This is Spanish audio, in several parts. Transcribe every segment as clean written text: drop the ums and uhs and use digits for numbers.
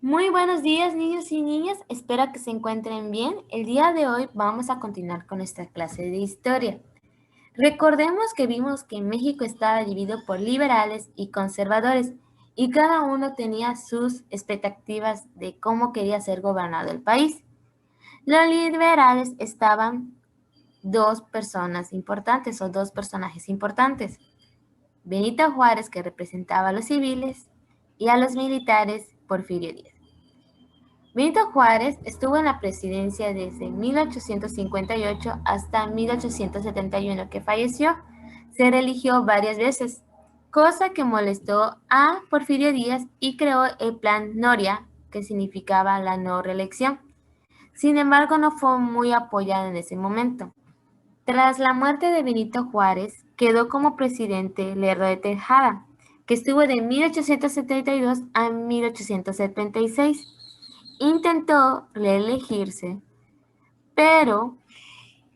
Muy buenos días, niños y niñas. Espero que se encuentren bien. El día de hoy vamos a continuar con nuestra clase de historia. Recordemos que vimos que México estaba dividido por liberales y conservadores y cada uno tenía sus expectativas de cómo quería ser gobernado el país. Los liberales estaban dos personas importantes o dos personajes importantes. Benito Juárez, que representaba a los civiles, y a los militares, Porfirio Díaz. Benito Juárez estuvo en la presidencia desde 1858 hasta 1871, que falleció. Se reeligió varias veces, cosa que molestó a Porfirio Díaz y creó el Plan Noria, que significaba la no reelección. Sin embargo, no fue muy apoyado en ese momento. Tras la muerte de Benito Juárez, quedó como presidente Lerdo de Tejada, que estuvo de 1872 a 1876. Intentó reelegirse, pero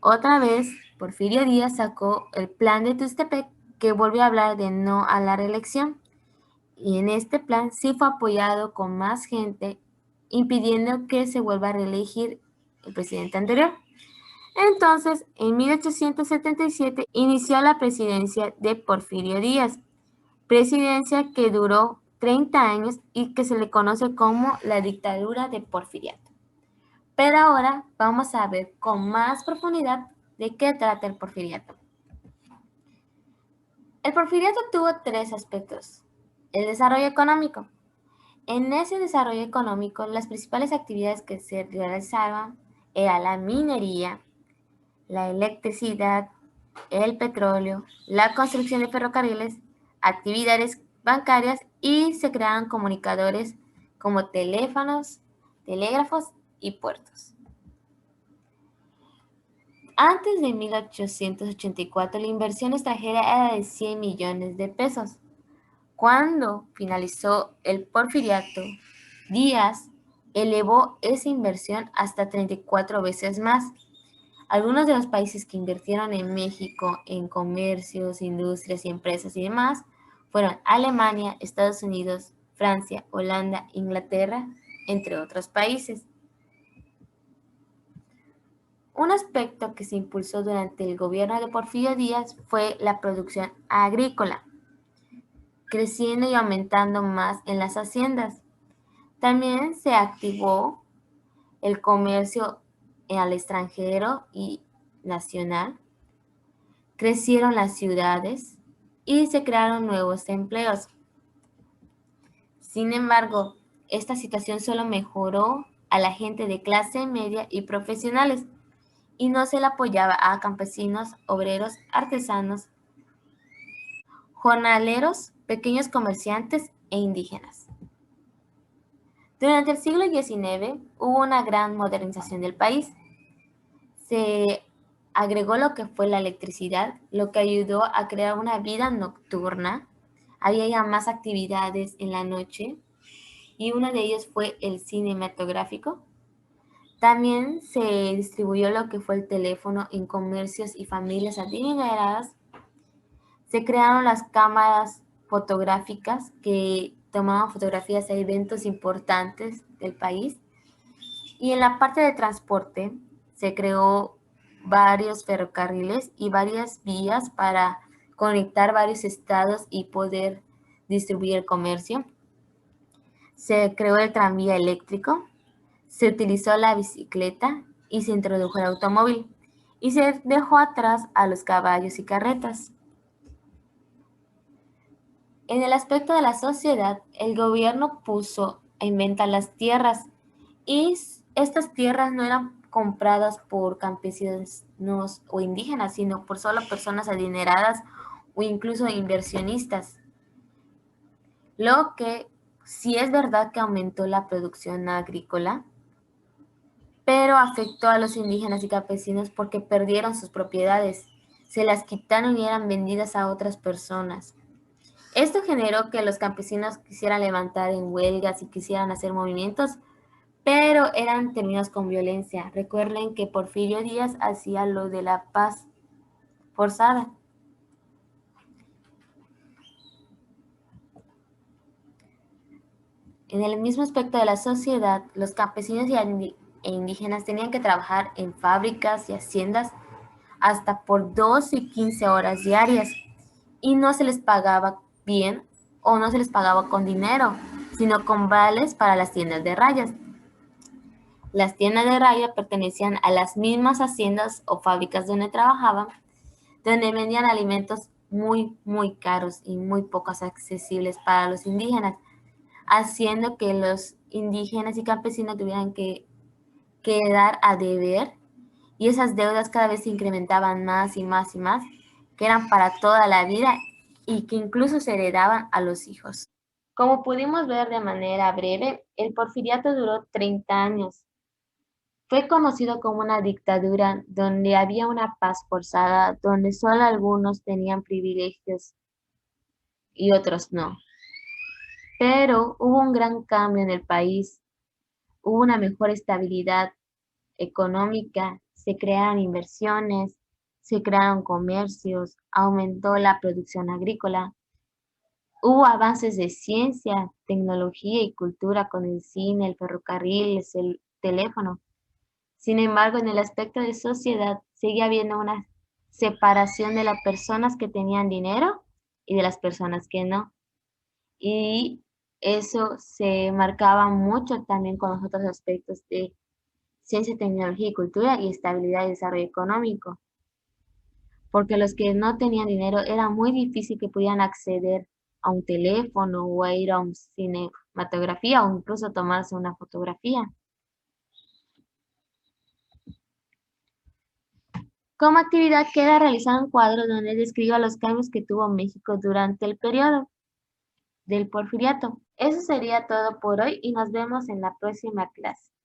otra vez Porfirio Díaz sacó el plan de Tuxtepec, que volvió a hablar de no a la reelección, y en este plan sí fue apoyado con más gente, impidiendo que se vuelva a reelegir el presidente anterior. Entonces, en 1877 inició la presidencia de Porfirio Díaz, presidencia que duró 30 años y que se le conoce como la dictadura de Porfiriato. Pero ahora vamos a ver con más profundidad de qué trata el porfiriato. El porfiriato tuvo tres aspectos. El desarrollo económico. En ese desarrollo económico, las principales actividades que se realizaban eran la minería, la electricidad, el petróleo, la construcción de ferrocarriles, actividades bancarias y se crearon comunicadores como teléfonos, telégrafos y puertos. Antes de 1884, la inversión extranjera era de 100 millones de pesos. Cuando finalizó el porfiriato, Díaz elevó esa inversión hasta 34 veces más. Algunos de los países que invirtieron en México en comercios, industrias y empresas y demás fueron Alemania, Estados Unidos, Francia, Holanda, Inglaterra, entre otros países. Un aspecto que se impulsó durante el gobierno de Porfirio Díaz fue la producción agrícola, creciendo y aumentando más en las haciendas. También se activó el comercio al extranjero y nacional, crecieron las ciudades y se crearon nuevos empleos. Sin embargo, esta situación solo mejoró a la gente de clase media y profesionales, y no se le apoyaba a campesinos, obreros, artesanos, jornaleros, pequeños comerciantes e indígenas. Durante el siglo XIX hubo una gran modernización del país. Se agregó lo que fue la electricidad, lo que ayudó a crear una vida nocturna. Había ya más actividades en la noche y una de ellas fue el cinematográfico. También se distribuyó lo que fue el teléfono en comercios y familias adineradas. Se crearon las cámaras fotográficas que tomaban fotografías de eventos importantes del país. Y en la parte de transporte se creó varios ferrocarriles y varias vías para conectar varios estados y poder distribuir el comercio. Se creó el tranvía eléctrico, se utilizó la bicicleta y se introdujo el automóvil. Y se dejó atrás a los caballos y carretas. En el aspecto de la sociedad, el gobierno puso en venta las tierras y estas tierras no eran compradas por campesinos o indígenas, sino por solo personas adineradas o incluso inversionistas. Lo que sí es verdad que aumentó la producción agrícola, pero afectó a los indígenas y campesinos porque perdieron sus propiedades, se las quitaron y eran vendidas a otras personas. Esto generó que los campesinos quisieran levantar en huelgas y quisieran hacer movimientos, pero eran terminados con violencia. Recuerden que Porfirio Díaz hacía lo de la paz forzada. En el mismo aspecto de la sociedad, los campesinos e indígenas tenían que trabajar en fábricas y haciendas hasta por 12 y 15 horas diarias y no se les pagaba bien o no se les pagaba con dinero, sino con vales para las tiendas de rayas. Las tiendas de raya pertenecían a las mismas haciendas o fábricas donde trabajaban, donde vendían alimentos muy caros y muy pocos accesibles para los indígenas, haciendo que los indígenas y campesinos tuvieran que quedar a deber y esas deudas cada vez se incrementaban más y más y más, que eran para toda la vida y que incluso se heredaban a los hijos. Como pudimos ver de manera breve, el porfiriato duró 30 años. Fue conocido como una dictadura donde había una paz forzada, donde solo algunos tenían privilegios y otros no. Pero hubo un gran cambio en el país, hubo una mejor estabilidad económica, se crearon inversiones, se crearon comercios, aumentó la producción agrícola, hubo avances de ciencia, tecnología y cultura con el cine, el ferrocarril, el teléfono. Sin embargo, en el aspecto de sociedad sigue habiendo una separación de las personas que tenían dinero y de las personas que no. Y eso se marcaba mucho también con los otros aspectos de ciencia, tecnología y cultura y estabilidad y desarrollo económico, porque los que no tenían dinero era muy difícil que pudieran acceder a un teléfono o a ir a un cinematografía o incluso tomarse una fotografía. Como actividad queda realizar un cuadro donde describa los cambios que tuvo México durante el periodo del Porfiriato. Eso sería todo por hoy y nos vemos en la próxima clase.